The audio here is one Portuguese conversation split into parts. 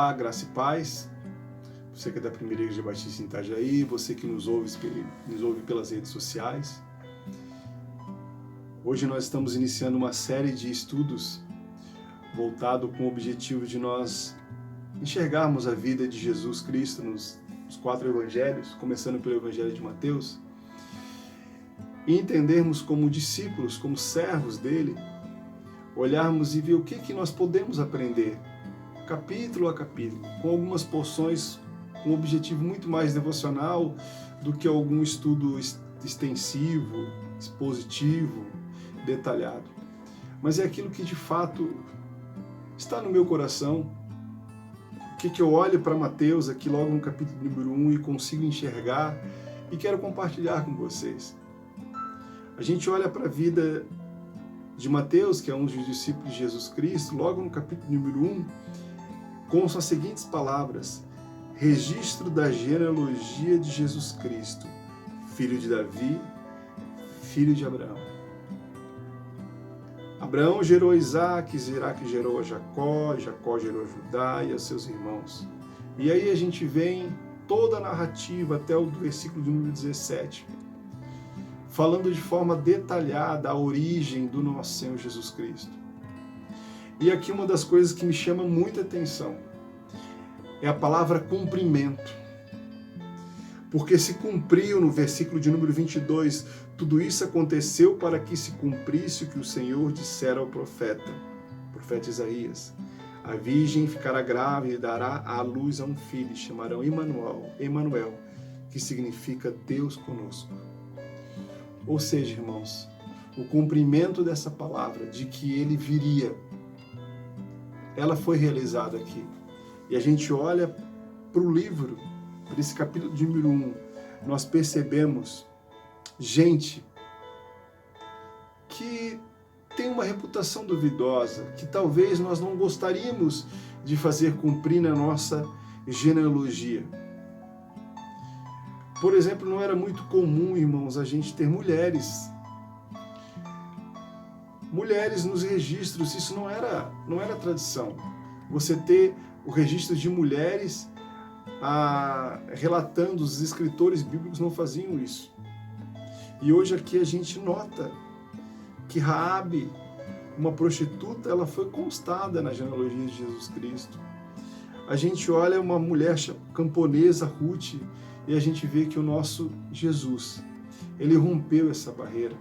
Olá, graça e paz. Você que é da Primeira Igreja Batista em Itajaí, você que nos ouve pelas redes sociais. Hoje nós estamos iniciando uma série de estudos voltado com o objetivo de nós enxergarmos a vida de Jesus Cristo nos 4 evangelhos, começando pelo Evangelho de Mateus, e entendermos como discípulos, como servos dele, olharmos e ver o que nós podemos aprender, capítulo a capítulo, com algumas porções com um objetivo muito mais devocional do que algum estudo extensivo, expositivo, detalhado. Mas é aquilo que de fato está no meu coração, o que eu olho para Mateus aqui logo no capítulo número 1 e consigo enxergar e quero compartilhar com vocês. A gente olha para a vida de Mateus, que é um dos discípulos de Jesus Cristo, logo no capítulo número 1, com as seguintes palavras: registro da genealogia de Jesus Cristo, filho de Davi, filho de Abraão. Abraão gerou Isaac, Isaac gerou a Jacó, Jacó gerou a Judá e a seus irmãos. E aí a gente vem toda a narrativa até o versículo número 17, falando de forma detalhada a origem do nosso Senhor Jesus Cristo. E aqui uma das coisas que me chama muita atenção é a palavra cumprimento. Porque se cumpriu no versículo de número 22, tudo isso aconteceu para que se cumprisse o que o Senhor dissera ao profeta Isaías. A virgem ficará grávida e dará à luz a um filho, chamarão Emanuel, que significa Deus conosco. Ou seja, irmãos, o cumprimento dessa palavra, de que ele viria, ela foi realizada aqui. E a gente olha para o livro, para esse capítulo de número 1, nós percebemos gente que tem uma reputação duvidosa, que talvez nós não gostaríamos de fazer cumprir na nossa genealogia. Por exemplo, não era muito comum, irmãos, a gente ter mulheres nos registros. Isso não era tradição. Você ter o registro de mulheres relatando, os escritores bíblicos não faziam isso. E hoje aqui a gente nota que Raabe, uma prostituta, ela foi constada na genealogia de Jesus Cristo. A gente olha uma mulher camponesa, Ruth, e a gente vê que o nosso Jesus, ele rompeu essa barreira.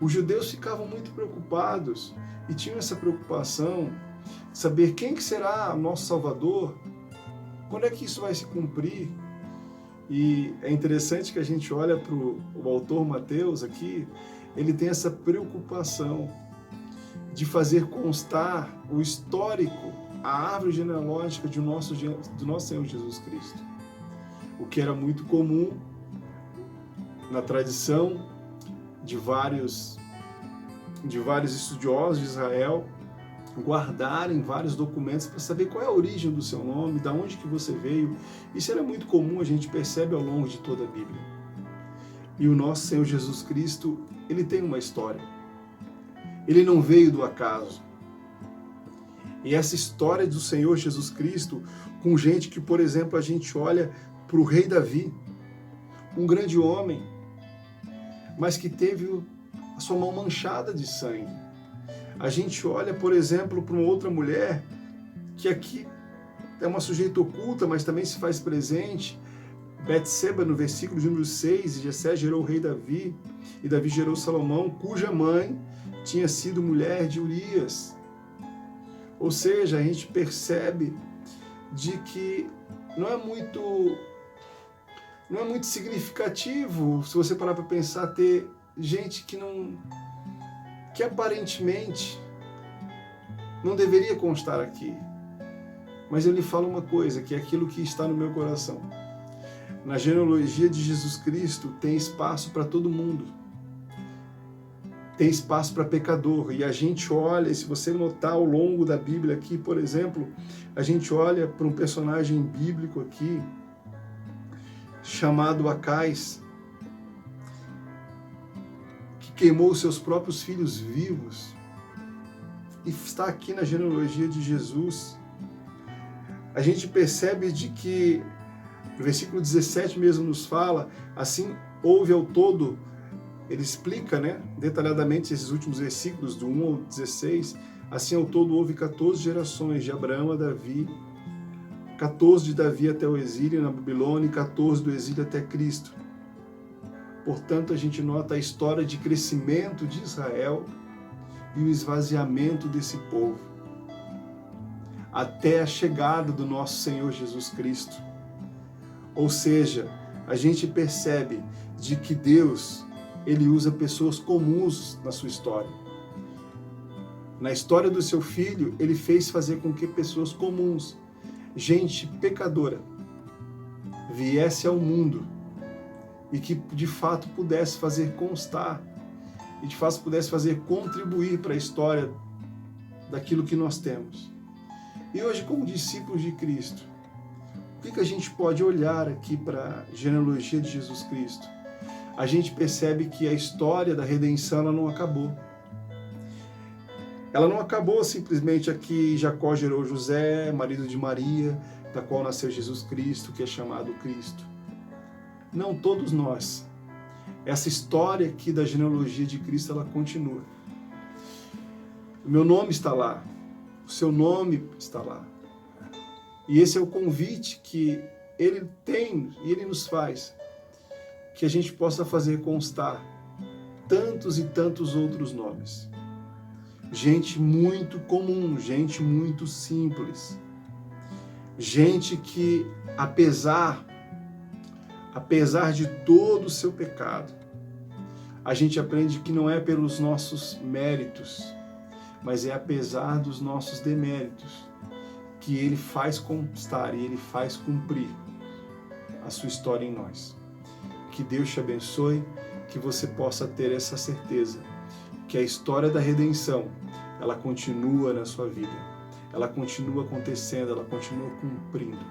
Os judeus ficavam muito preocupados e tinham essa preocupação de saber quem que será o nosso Salvador, quando é que isso vai se cumprir. E é interessante que a gente olha para o autor Mateus aqui, ele tem essa preocupação de fazer constar o histórico, a árvore genealógica do nosso Senhor Jesus Cristo. O que era muito comum na tradição de vários estudiosos de Israel, guardarem vários documentos para saber qual é a origem do seu nome, de onde que você veio. Isso era muito comum, a gente percebe ao longo de toda a Bíblia. E o nosso Senhor Jesus Cristo, ele tem uma história. Ele não veio do acaso. E essa história do Senhor Jesus Cristo, com gente que, por exemplo, a gente olha para o rei Davi, um grande homem, mas que teve a sua mão manchada de sangue. A gente olha, por exemplo, para uma outra mulher, que aqui é uma sujeita oculta, mas também se faz presente, Betseba, no versículo número 6, e Jessé gerou o rei Davi, e Davi gerou Salomão, cuja mãe tinha sido mulher de Urias. Ou seja, a gente percebe de que não é muito significativo, se você parar para pensar, ter gente que aparentemente não deveria constar aqui. Mas eu lhe falo uma coisa, que é aquilo que está no meu coração. Na genealogia de Jesus Cristo tem espaço para todo mundo. Tem espaço para pecador. E a gente olha, se você notar ao longo da Bíblia aqui, por exemplo, a gente olha para um personagem bíblico aqui, chamado Acais, que queimou seus próprios filhos vivos, e está aqui na genealogia de Jesus. a gente percebe de que no versículo 17 mesmo nos fala, assim houve ao todo, ele explica, né, detalhadamente esses últimos versículos, do 1 ao 16, assim ao todo houve 14 gerações, de Abraão a Davi, 14 de Davi até o exílio na Babilônia e 14 do exílio até Cristo. Portanto, a gente nota a história de crescimento de Israel e o esvaziamento desse povo, até a chegada do nosso Senhor Jesus Cristo. Ou seja, a gente percebe de que Deus, ele usa pessoas comuns na sua história. Na história do seu Filho, ele fez fazer com que pessoas comuns, gente pecadora, viesse ao mundo e que de fato pudesse fazer constar e de fato pudesse fazer contribuir para a história daquilo que nós temos. E hoje, como discípulos de Cristo, o que a gente pode olhar aqui para a genealogia de Jesus Cristo? A gente percebe que a história da redenção ela não acabou. Ela não acabou simplesmente aqui, Jacó gerou José, marido de Maria, da qual nasceu Jesus Cristo, que é chamado Cristo. Não, todos nós. Essa história aqui da genealogia de Cristo, ela continua. O meu nome está lá, o seu nome está lá. E esse é o convite que ele tem e ele nos faz, que a gente possa fazer constar tantos e tantos outros nomes. Gente muito comum, gente muito simples. Gente que, apesar de todo o seu pecado, a gente aprende que não é pelos nossos méritos, mas é apesar dos nossos deméritos, que ele faz constar e ele faz cumprir a sua história em nós. Que Deus te abençoe, que você possa ter essa certeza, que a história da redenção, ela continua na sua vida, ela continua acontecendo, ela continua cumprindo,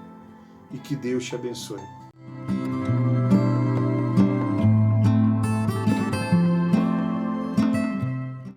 e que Deus te abençoe.